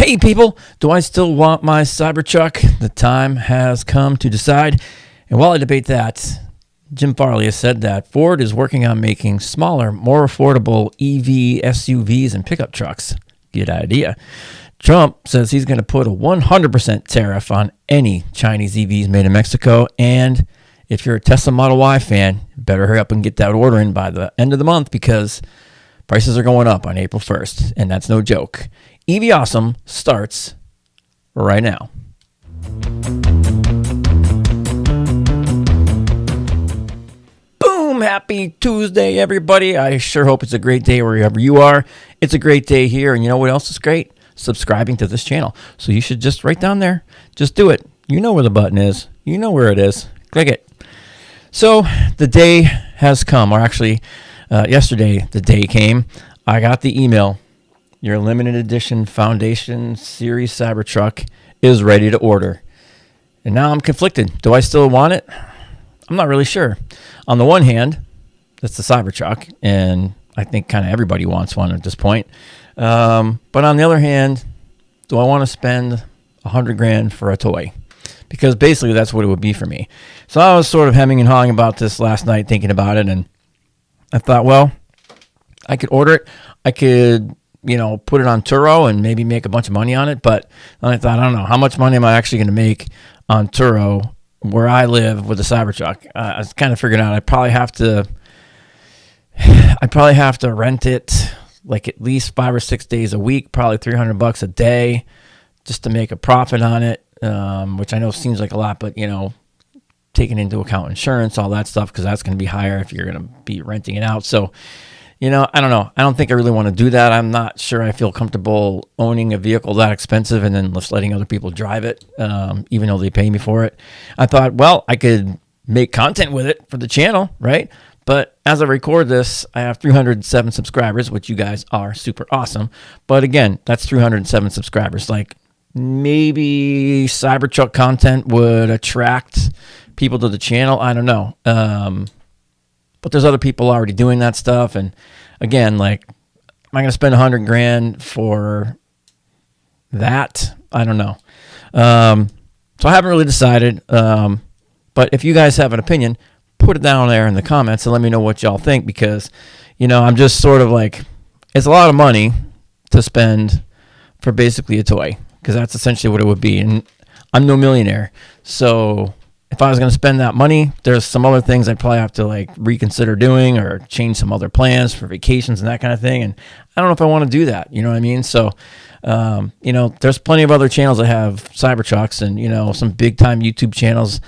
Hey people, do I still want my Cybertruck? The time has come to decide. And while I debate that, Jim Farley has said that Ford is working on making smaller, more affordable EV SUVs and pickup trucks. Good idea. Trump says he's going to put a 100% tariff on any Chinese EVs made in Mexico. And if you're a Tesla Model Y fan, better hurry up and get that order in by the end of the month because prices are going up on April 1st. And that's no joke. EV Awesome starts right now. Boom! Happy Tuesday, everybody. I sure hope it's a great day wherever you are. It's a great day here. And you know what else is great? Subscribing to this channel. So you should just right down there, just do it. You know where the button is. You know where it is. Click it. So the day has come, or actually yesterday the day came. I got the email. Your limited edition Foundation Series Cybertruck is ready to order. And now I'm conflicted. Do I still want it? I'm not really sure. On the one hand, that's the Cybertruck, and I think kind of everybody wants one at this point. But on the other hand, do I want to spend $100,000 for a toy? Because basically that's what it would be for me. So I was sort of hemming and hawing about this last night, thinking about it, and I thought, well, I could order it. I could, put it on Turo and maybe make a bunch of money on it. But then I thought, I don't know, how much money am I actually going to make on Turo where I live with the Cybertruck? I was kind of figuring out I'd probably have to rent it like at least 5 or 6 days a week, probably $300 a day just to make a profit on it, which I know seems like a lot, but, taking into account insurance, all that stuff, because that's going to be higher if you're going to be renting it out. So, I don't know. I don't think I really want to do that. I'm not sure I feel comfortable owning a vehicle that expensive and then just letting other people drive it, even though they pay me for it. I thought, well, I could make content with it for the channel, right? But as I record this, I have 307 subscribers, which you guys are super awesome. But again, that's 307 subscribers. Like maybe Cybertruck content would attract people to the channel. I don't know. But there's other people already doing that stuff. And again, like, am I going to spend $100,000 for that? I don't know. So I haven't really decided. But if you guys have an opinion, put it down there in the comments and let me know what y'all think, because, I'm just sort of like, it's a lot of money to spend for basically a toy, because that's essentially what it would be. And I'm no millionaire. So if I was going to spend that money, there's some other things I'd probably have to reconsider doing or change some other plans for vacations and that kind of thing. And I don't know if I want to do that. You know what I mean? So, there's plenty of other channels that have Cybertrucks and, some big time YouTube channels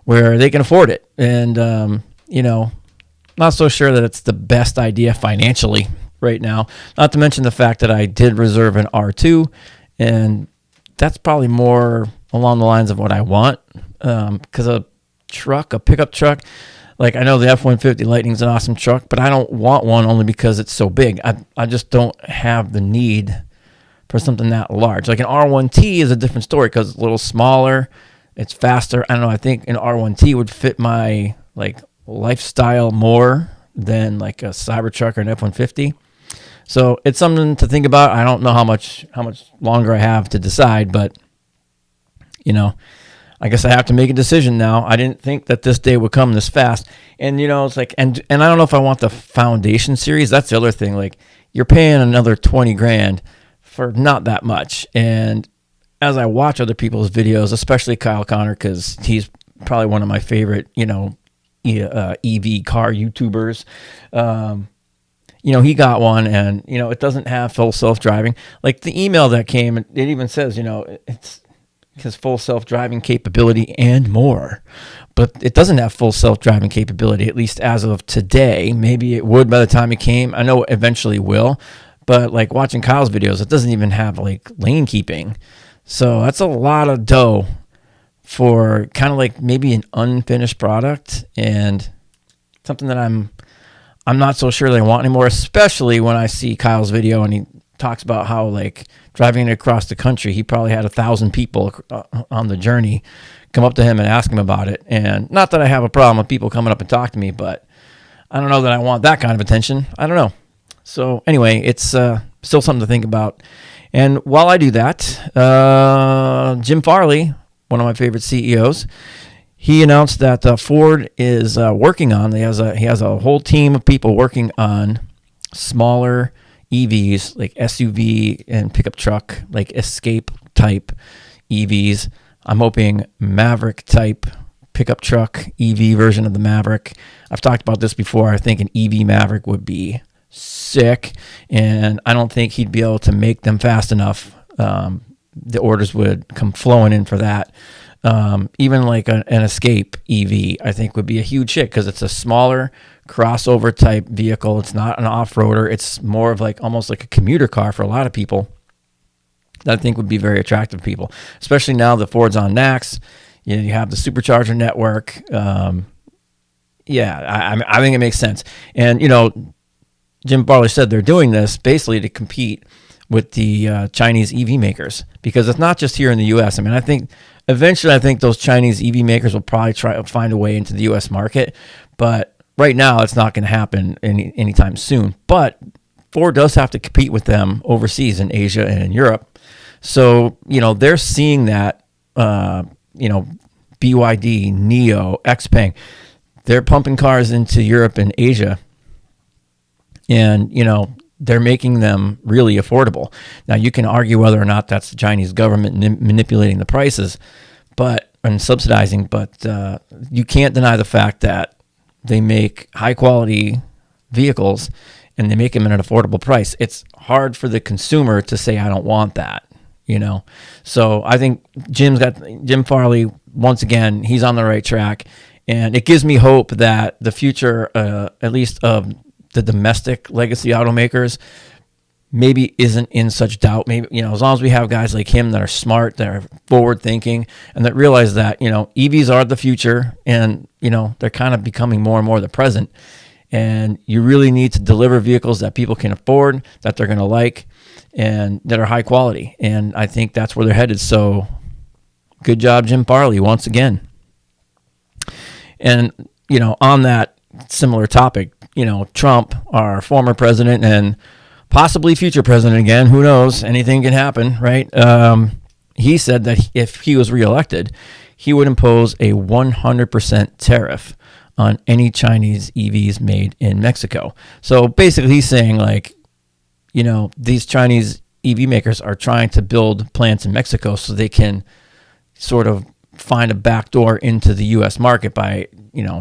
where they can afford it. And, not so sure that it's the best idea financially right now. Not to mention the fact that I did reserve an R2, and that's probably more along the lines of what I want. Because a pickup truck, I know the F-150 Lightning's an awesome truck, but I don't want one only because it's so big. I just don't have the need for something that large. Like an R1T is a different story because it's a little smaller, it's faster. I don't know, I think an R1T would fit my lifestyle more than a Cybertruck or an F-150. So it's something to think about. I don't know how much longer I have to decide, but I guess I have to make a decision now. I didn't think that this day would come this fast. And, it's and I don't know if I want the Foundation series. That's the other thing. You're paying another $20,000 for not that much. And as I watch other people's videos, especially Kyle Connor, because he's probably one of my favorite, EV car YouTubers, he got one and, it doesn't have full self-driving. The email that came, it even says, it's has full self-driving capability and more, but it doesn't have full self-driving capability, at least as of today. Maybe it would by the time it came. I know it eventually will, but watching Kyle's videos, it doesn't even have lane keeping. So that's a lot of dough for kind of maybe an unfinished product, and something that I'm not so sure that I want anymore, especially when I see Kyle's video and he talks about how driving it across the country, he probably had 1,000 people on the journey come up to him and ask him about it. And not that I have a problem with people coming up and talk to me, but I don't know that I want that kind of attention. I don't know. So anyway, it's still something to think about. And while I do that, Jim Farley, one of my favorite CEOs, he announced that Ford is working on. He has a whole team of people working on smaller EVs, like SUV and pickup truck, like Escape type EVs. I'm hoping Maverick type pickup truck EV version of the Maverick. I've talked about this before. I think an EV Maverick would be sick, and I don't think he'd be able to make them fast enough. The orders would come flowing in for that. Even like an Escape EV, I think would be a huge hit because it's a smaller crossover type vehicle. It's not an off-roader. It's more of like almost like a commuter car for a lot of people. That I think would be very attractive to people, especially now that Ford's on NACS. You have the supercharger network. I think it makes sense. And, Jim Farley said they're doing this basically to compete with the Chinese EV makers, because it's not just here in the U.S. I mean, I think eventually those Chinese EV makers will probably try to find a way into the U.S. market, but right now it's not going to happen anytime soon. But Ford does have to compete with them overseas in Asia and in Europe. So, they're seeing that, BYD, NIO, XPeng, they're pumping cars into Europe and Asia, and, they're making them really affordable. Now, you can argue whether or not that's the Chinese government manipulating the prices and subsidizing, but you can't deny the fact that they make high-quality vehicles, and they make them at an affordable price. It's hard for the consumer to say, I don't want that, So I think Jim Farley, once again, he's on the right track, and it gives me hope that the future, at least of the domestic legacy automakers, maybe isn't in such doubt. Maybe, as long as we have guys like him that are smart, that are forward thinking, and that realize that, EVs are the future, and, they're kind of becoming more and more the present. And you really need to deliver vehicles that people can afford, that they're going to like, and that are high quality. And I think that's where they're headed. So good job, Jim Farley, once again. And, on that similar topic, Trump, our former president and possibly future president again, who knows, anything can happen, right? He said that if he was reelected, he would impose a 100% tariff on any Chinese EVs made in Mexico. So basically he's saying, like, these Chinese EV makers are trying to build plants in Mexico so they can sort of find a backdoor into the U.S. market by,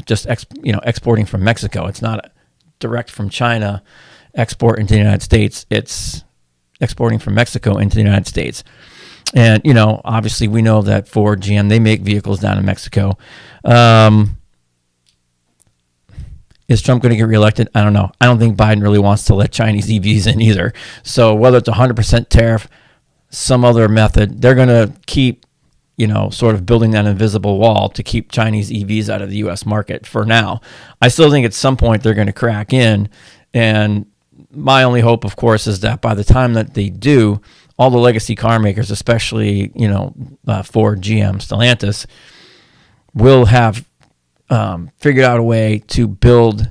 just exporting from Mexico. It's not direct from China export into the United States. It's exporting from Mexico into the United States. And, obviously we know that Ford, GM, they make vehicles down in Mexico. Is Trump going to get reelected? I don't know. I don't think Biden really wants to let Chinese EVs in either. So whether it's 100% tariff, some other method, they're going to keep, sort of building that invisible wall to keep Chinese EVs out of the U.S. market for now. I still think at some point they're going to crack in. And my only hope, of course, is that by the time that they do, all the legacy car makers, especially, Ford, GM, Stellantis, will have figured out a way to build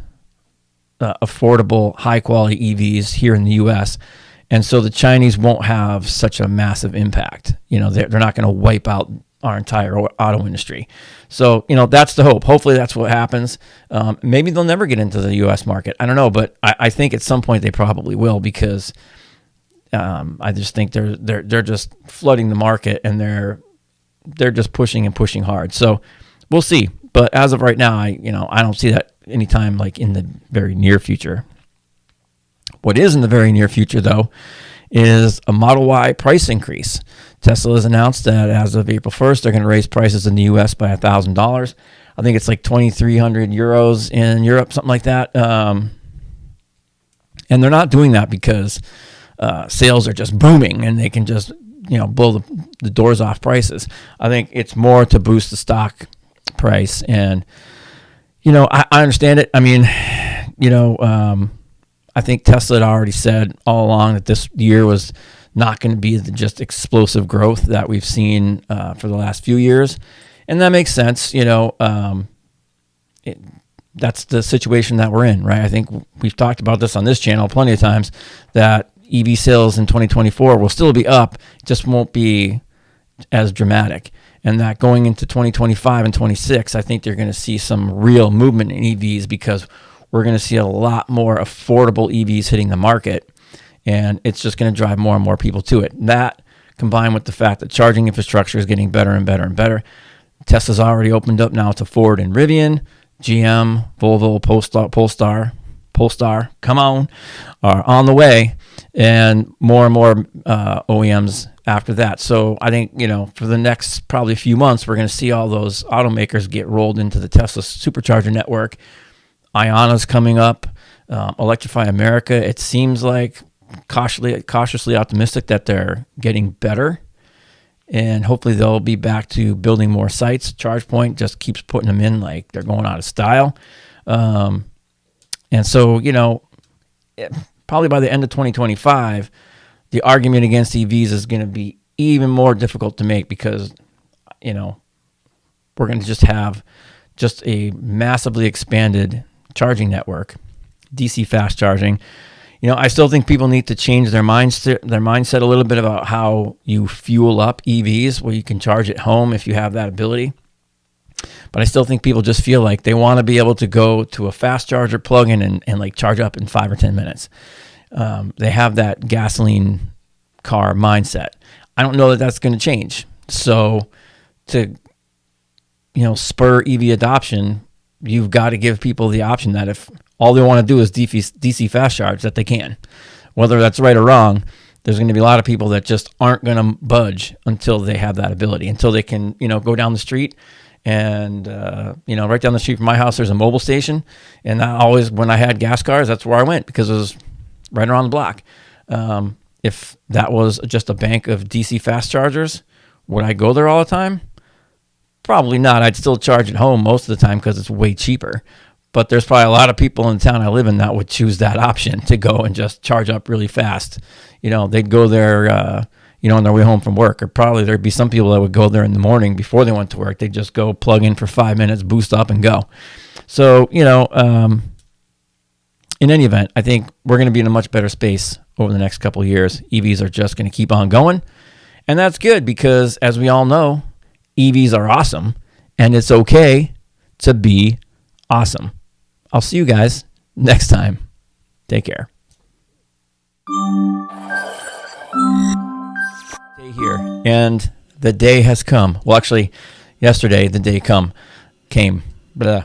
affordable, high-quality EVs here in the U.S., and so the Chinese won't have such a massive impact. They're not going to wipe out our entire auto industry. So, that's the hope. Hopefully that's what happens. Maybe they'll never get into the U.S. market. I don't know, but I think at some point they probably will, because I just think they're just flooding the market, and they're just pushing and pushing hard. So we'll see. But as of right now, I don't see that anytime like in the very near future. What is in the very near future, though, is a Model Y price increase. Tesla has announced that as of April 1st, they're going to raise prices in the U.S. by $1,000. I think it's like 2,300 euros in Europe, something like that. And they're not doing that because sales are just booming and they can just blow the doors off prices. I think it's more to boost the stock price. And I understand it. I mean, I think Tesla had already said all along that this year was not going to be the just explosive growth that we've seen for the last few years. And that makes sense. That's the situation that we're in, right? I think we've talked about this on this channel plenty of times, that EV sales in 2024 will still be up, just won't be as dramatic. And that going into 2025 and 26, I think you're going to see some real movement in EVs because we're going to see a lot more affordable EVs hitting the market, and it's just going to drive more and more people to it. That combined with the fact that charging infrastructure is getting better and better and better. Tesla's already opened up now to Ford and Rivian, GM, Volvo, Polestar, come on, are on the way, and more OEMs after that. So I think, for the next probably few months, we're going to see all those automakers get rolled into the Tesla supercharger network. Ionna's coming up, Electrify America. It seems like cautiously optimistic that they're getting better, and hopefully they'll be back to building more sites. ChargePoint just keeps putting them in like they're going out of style. And so, probably by the end of 2025, the argument against EVs is going to be even more difficult to make because, we're going to just have just a massively expanded charging network, DC fast charging. I still think people need to change their mindset a little bit about how you fuel up EVs, where you can charge at home if you have that ability. But I still think people just feel like they want to be able to go to a fast charger, plug in, and like charge up in 5 or 10 minutes. They have that gasoline car mindset. I don't know that that's going to change. So to, spur EV adoption, you've got to give people the option that if all they want to do is DC fast charge, that they can. Whether that's right or wrong, there's going to be a lot of people that just aren't going to budge until they have that ability, until they can, go down the street. And, right down the street from my house, there's a mobile station. And I always, when I had gas cars, that's where I went because it was right around the block. If that was just a bank of DC fast chargers, would I go there all the time? Probably not. I'd still charge at home most of the time because it's way cheaper. But there's probably a lot of people in the town I live in that would choose that option to go and just charge up really fast. They'd go there, on their way home from work. Or probably there'd be some people that would go there in the morning before they went to work. They'd just go plug in for 5 minutes, boost up, and go. So, in any event, I think we're going to be in a much better space over the next couple of years. EVs are just going to keep on going. And that's good because, as we all know, EVs are awesome. And it's okay to be awesome. I'll see you guys next time. Take care. Day here, and the day has come. Well, actually, yesterday the day came. Blah.